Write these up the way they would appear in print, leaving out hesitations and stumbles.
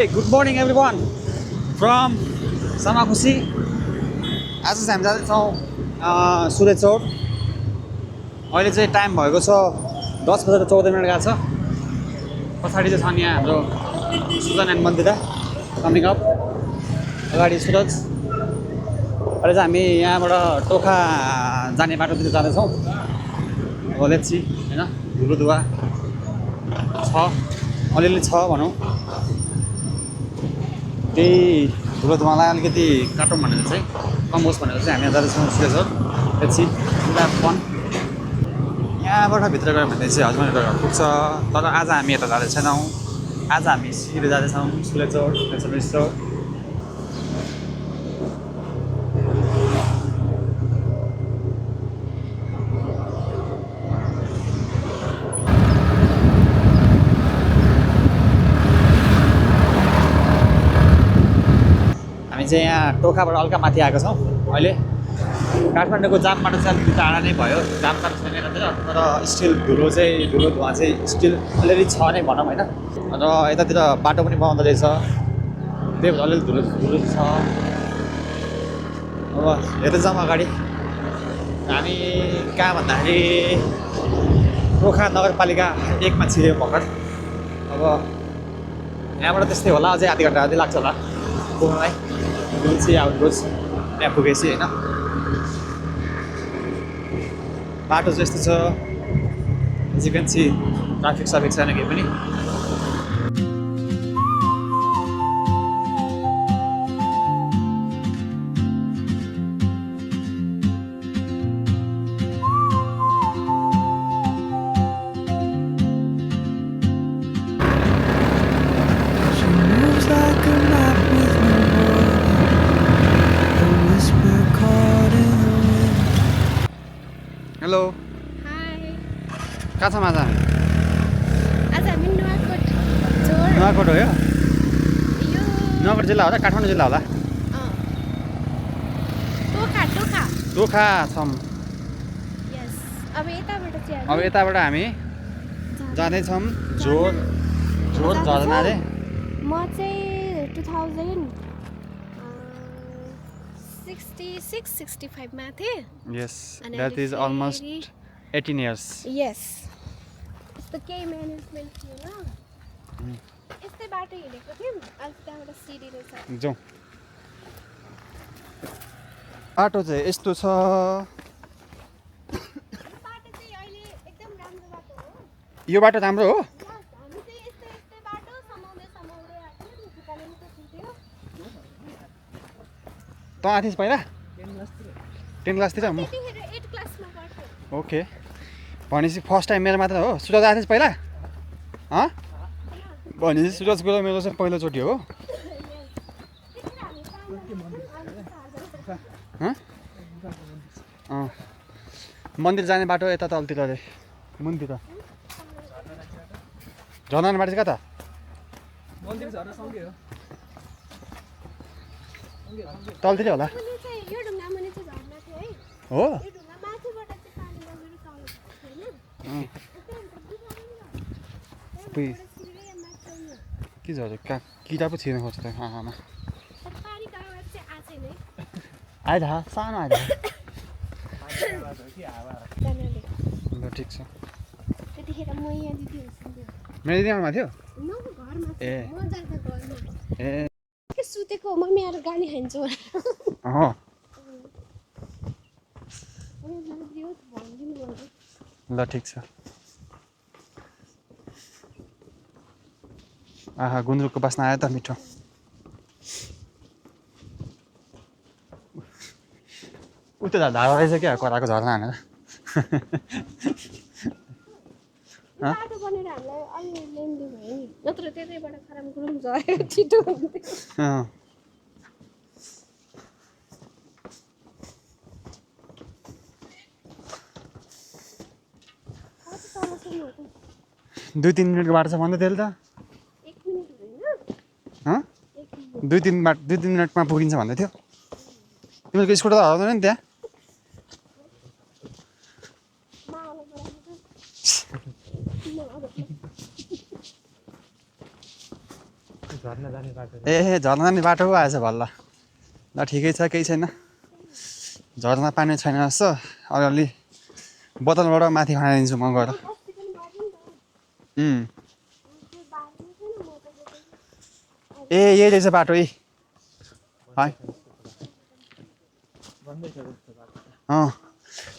Good morning everyone from Samakusi. आज चाहिँ हामी जाँदैछौँ सुरेज चौर। अहिले चाहिँ टाइम भएको छ 10:14 गएको छ। पछाडि चाहिँ छन् यहाँ हाम्रो Sujan and Mandira coming up, अगाडि सुरज। अहिले चाहिँ हामी यहाँबाट टोखा जाने बाटोतिर जाँदैछौँ। अब लेट्स सी हैन, धुलो धुवा छ, अलिअलि छ भनौँ। त्यही धुलो धुवालाई अलिकति काटौँ भनेर चाहिँ, कम होस् भनेर चाहिँ हामी यहाँ जाँदैछौँ Suraj Chaur. Let's see fun. यहाँबाट भित्र गयो भने चाहिँ हजमेन्ट घर पुग्छ, तर आज हामी यता जाँदै छैनौँ। आज हामी सिधै जाँदैछौँ सुरेज चौर, नेचरल स्टोर। हामी चाहिँ यहाँ टोखाबाट हल्का माथि आएको छौँ। अहिले काठमाडौँको जामबाट चाहिँ अलिकति टाढा नै भयो, जाम त छैन यतातिर, तर स्टिल धुलो धुवा चाहिँ स्टिल अलिअलि छ नै भनौँ होइन। र यतातिर बाटो पनि बनाउँदो रहेछ, त्यही भएर अलिअलि धुलो छ। अब हेर्दै जाउँ अगाडि। हामी कहाँ भन्दाखेरि टोखा नगरपालिका 1मा छिर्यौँ भर्खर। अब यहाँबाट त्यस्तै होला, अझै आधी घन्टा लाग्छ होला पुग्नलाई। चाहिँ आउटगोज त्यहाँ पुगेपछि होइन। बाटो चाहिँ यस्तो छ, एजुकेन्सी ट्राफिक साफिक छैन केही पनि। Hello, high. कहाँ छौँ आज? आज हामी नुवाकोट हो। यो नुवाकोट जिल्ला होला, काठमाडौँ जिल्ला होला। टोखा छौँ। अब यताबाट हामी जाँदैछौँ झोर झरना रे। म चाहिँ 2066-65 मा थिएँ। Yes, that is almost 18 years. Yes. यस्तो केही म्यानेजमेन्ट थिएन, यस्तै बाटो हिँडेको थियौँ। अनि त्यहाँबाट सिडी रहेछ। जाउँ। बाटो चाहिँ यस्तो छ। बाटो चाहिँ अहिले एकदम राम्रो बाटो हो। यो बाटो राम्रो हो। हामी चाहिँ यस्तै बाटो समाउँदै आएको थियौँ। कालिम्पोङको थियो। त आथिस पहिला 10 क्लासतिर म। त्यतिखेर 8 क्लासमा पढ्थेँ। ओके, भनेपछि फर्स्ट टाइम मेरो मात्र हो। सुरज आथिस पहिला? भनेपछि सुरजको र मेरो चाहिँ पहिलोचोटि हो। मन्दिर जाने बाटो यता तलतिर अरे, मुनतिर। झरना बाटो चाहिँ कता? तलतिर होला यो ढुङ्गा मुनि चाहिँ झर्ना थियो है। हो। यो ढुङ्गा माथिबाट चाहिँ पानी बगेर चल्छ हैन। के झऱ्यो? किरा पो छिर्न खोज्छ त आँखामा। पानीको आवाज चाहिँ आछैन है। आइज सानो आइज। जानाले ल ठिक छ। त्यतिखेर म यहाँ दिदीहरूसँग मेरो दिदीमा थियो। घरमा ए। म जाँदा घरमा ए के सुतेको मम्मी आएर गाली खान्छु अँ ल ठिक छ। आहा, गुन्द्रुकको बास्ना आयो त मिठो। उता धारा रहेछ क्या, कराएको झर्ना हानेर। बाटो बनेर हामीलाई अलि लेन्दी भयो नि, नत्र त्यतैबाट खराम गुरुङ झऱ्यो छिटो हुन्थ्यो। दुई 3 मिनटको बाटो छ भन्दै थियो त। 1 मिनेट होइन, 2-3 मिनटमा पुगिन्छ भन्दै थियो। तिमीहरूको स्कुटर त हराउँदैन नि त्यहाँ? झर्ना जाने ए झर्ना जाने बाटो पो आएछ भल्ल ल ठिकै छ केही छैन झर्ना पानी छैन जस्तो अलिअलि बोतलबाट माथि खाइदिन्छु म गएर अस्ति पनि गऱ्यो नि त त्यो बाल्नु छैन म त ए यही रहेछ बाटो है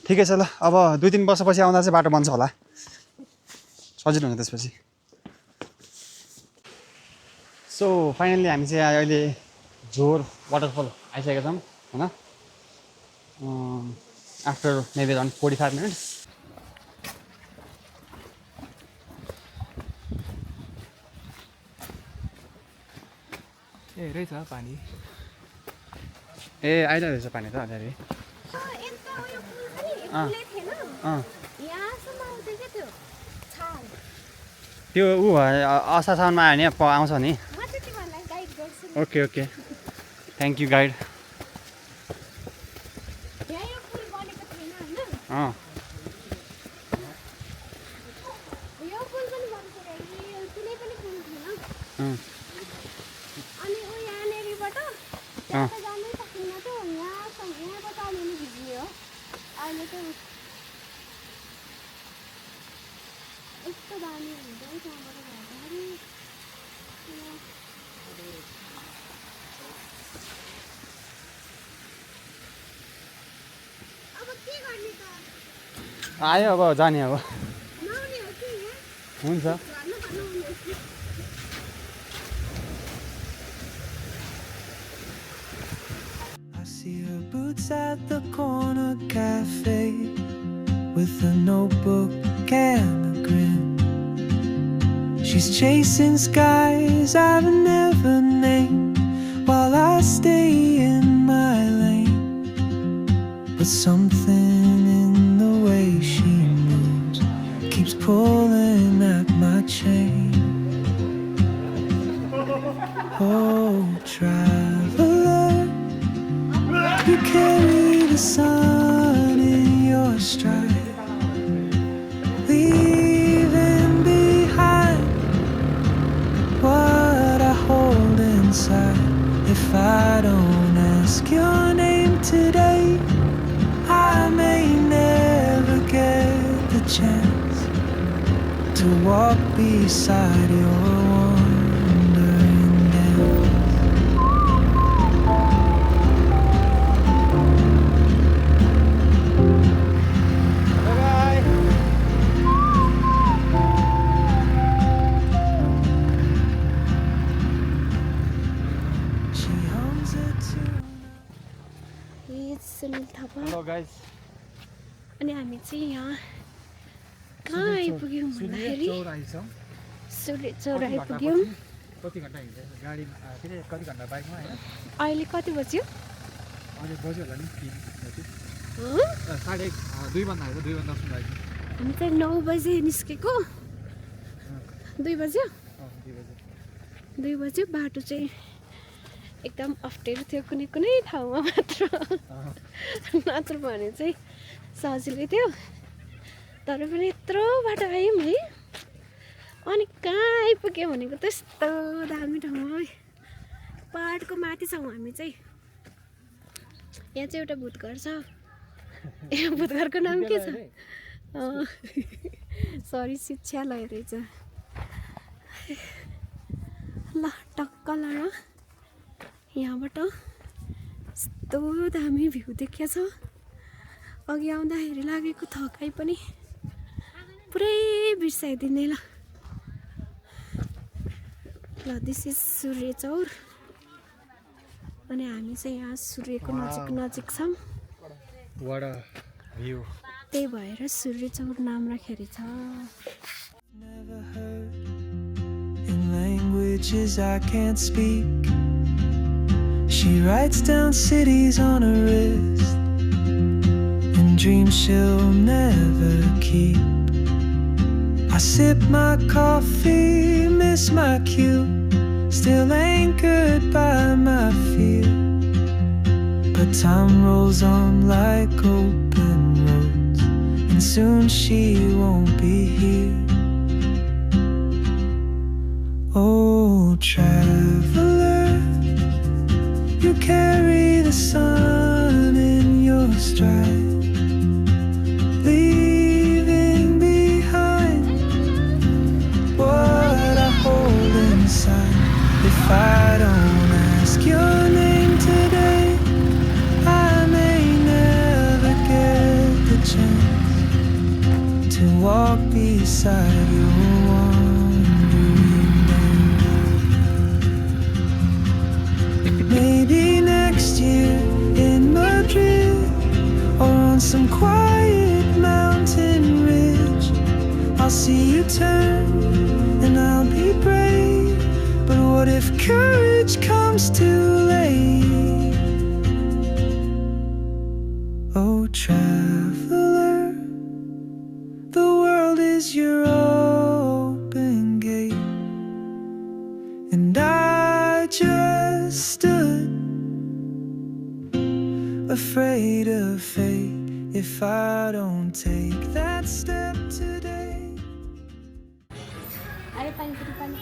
ठिकै छ ल अब 2-3 वर्षपछि आउँदा चाहिँ बाटो बन्छ होला सजिलो हुन्छ त्यसपछि सो फाइनल्ली हामी चाहिँ अहिले झोर वाटरफल आइसकेका छौँ होइन आफ्टर मेबी अराउन्ड 45 मिनट्स ए रहेछ पानी ए आइरहेको रहेछ पानी त अलिअलि यस्तो उयो पुल छ नि पुलै थिएन यहाँसम्म आउँदै क्या त्यो छाल त्यो ऊ असारसम्ममा आयो भने आउँछ नि म चाहिँ तिमीहरूलाई गाइड गर्छु okay okay thank you guide यहाँ यो पुल बनेको थिएन होइन यो पुल पनि बनिसक्यो यो कुनै पनि पुल थिएन अनि ऊ यहाँनिरबाट त्यहाँ त जानै सकिन्न त्यो यहाँबाट अलिअलि भिज्ने हो अहिले त यस्तो दामी हुन्छ है त्यहाँबाट हेर्दाखेरि अब के गर्ने त आयो अब जाने अब नआउने हो कि यहाँ हुन्छ घरमा भन्नु आउने हो I see her boots at the corner cafe with a notebook and a grin. She's chasing skies I've never named while I stay in my lane. But something in the way she moves keeps pulling at my chain. Oh, traveler, you carry the sun in your stride, leaving behind what I hold inside. If I don't ask your name today, I may never get the chance to walk beside your wandering dance. She hums a tune. Sunil Thapa hello guys अनि हामी चाहिँ यहाँ कहाँ आइपुग्यौँ भन्दाखेरि सूर्य चौर आइपुग्यौँ कति घन्टा हिँड्छ गाडीमा फेरि कति घन्टा बाइकमा होइन अहिले कति बज्यो अहिले बज्यो होला नि 3 हँ? 2:30 भन्दा आएको 2 भन्दा सुन आइपुग्यो हामी चाहिँ 9 बजे निस्केको 2 बज्यो 2 बज्यो बाटो चाहिँ एकदम अप्ठ्यारो थियो कुनै कुनै ठाउँमा मात्र नत्र भने चाहिँ सजिलै थियो तर पनि यत्रो बाटो आयौँ है अनि कहाँ आइपुग्यो भनेको त्यस्तो दामी ठाउँमा पहाडको माथि छौँ हामी चाहिँ यहाँ चाहिँ एउटा भूतघर छ यो भूतघरको नाम के छ सरी शिक्षालय रहेछ ल टक्क ल यहाँबाट यस्तो दामी भ्यू देखिया छ अघि आउँदाखेरि लागेको थकाइ पनि पुरै बिर्साइदिने ल दिस इज सूर्य चौर अनि हामी चाहिँ यहाँ सूर्यको नजिक छौँ त्यही भएर सूर्य चौर नाम राखेर छ Never heard in languages I can't speak. She writes down cities on her wrist and dreams she'll never keep. I sip my coffee, miss my cue, still anchored by my fear. But time rolls on like open roads, and soon she won't be here. Oh, traveler, You carry the sun in your stride, leaving behind what I hold inside. If I don't ask your name today, I may never get the chance to walk beside your wandering band. Maybe next year in Madrid, or on some quiet mountain ridge, I'll see you turn and I'll be brave. But what if courage comes too late? Oh, traveler, the world is your open gate, and I just stood afraid of fate if I don't take that step today. Ayo paling-paling.